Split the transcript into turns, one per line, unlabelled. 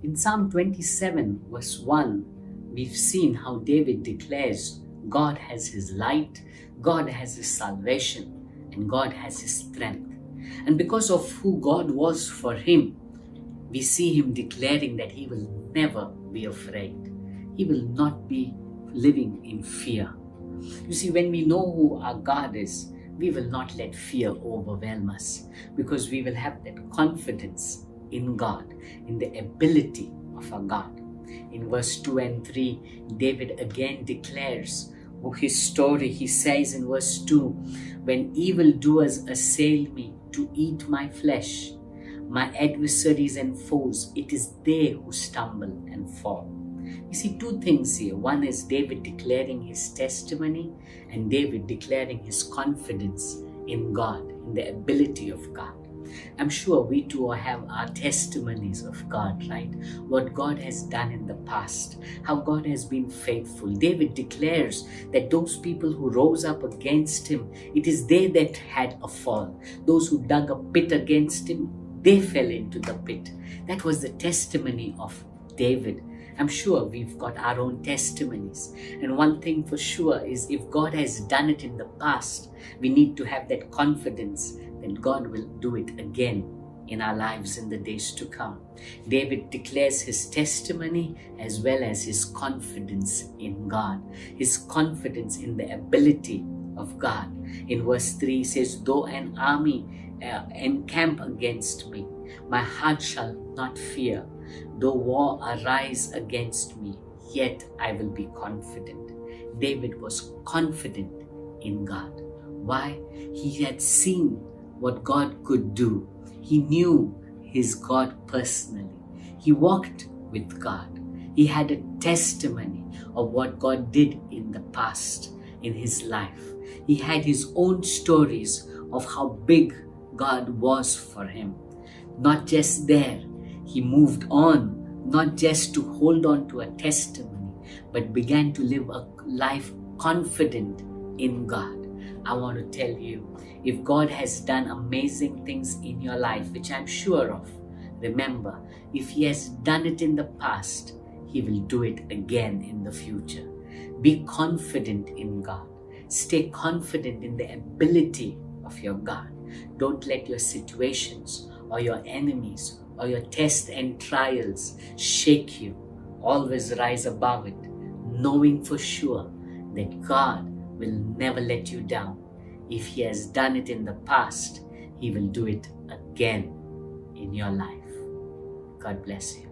In Psalm 27, verse 1, we've seen how David declares God has his light, God has his salvation, and God has his strength. And because of who God was for him, we see him declaring that he will never be afraid. He will not be living in fear. You see, when we know who our God is, we will not let fear overwhelm us, because we will have that confidence in God, in the ability of our God. In verse 2 and 3, David again declares his story. He says in verse 2, when evildoers assail me to eat my flesh, my adversaries and foes, it is they who stumble and fall. You see two things here. One is David declaring his testimony, and David declaring his confidence in God, in the ability of God. I'm sure we too have our testimonies of God, right? What God has done in the past, how God has been faithful. David declares that those people who rose up against him, it is they that had a fall. Those who dug a pit against him, they fell into the pit. That was the testimony of David. I'm sure we've got our own testimonies. And one thing for sure is, if God has done it in the past, we need to have that confidence that God will do it again in our lives in the days to come. David declares his testimony as well as his confidence in God, his confidence in the ability of God. In verse 3 he says, though an army encamp against me, my heart shall not fear. Though war arise against me, yet I will be confident. David was confident in God. Why? He had seen what God could do. He knew his God personally. He walked with God. He had a testimony of what God did in the past in his life. He had his own stories of how big God was for him. Not just there, he moved on, not just to hold on to a testimony, but began to live a life confident in God. I want to tell you, if God has done amazing things in your life, which I'm sure of, remember, if he has done it in the past, he will do it again in the future. Be confident in God. Stay confident in the ability of your God. Don't let your situations or your enemies or your tests and trials shake you. Always rise above it, knowing for sure that God will never let you down. If he has done it in the past, he will do it again in your life. God bless you.